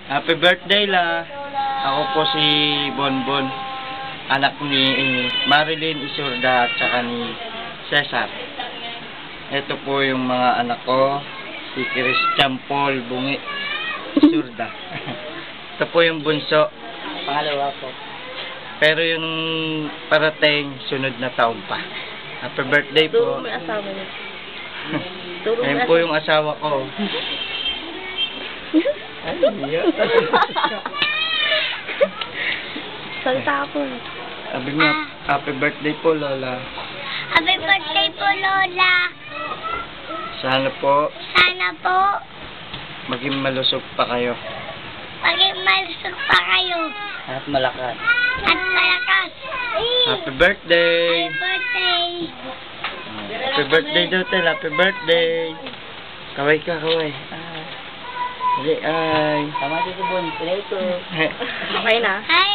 Happy birthday la. Ako po si Bonbon, anak ni Marilyn Isurda at saka ni Cesar. Ito po yung mga anak ko, si Christian Paul Bungi Isurda. Ito po yung bunso, Pangalawa po. pero yung parating sunod na taon pa. Happy birthday po. Turong may asawa niya. Ayun po yung asawa ko. Ay, Salita po. sabi nga, happy birthday po, Lola. Happy birthday po, Lola. Sana po, Sana po, maging malusog pa kayo. maging malusog pa kayo. At malakas. At malakas. Happy birthday! Happy birthday. Happy birthday daw, Tel. Happy birthday! Kaway ka, kaway. Ay. Tama dito, Bon. Play ko. Ay. Okay na. Hi,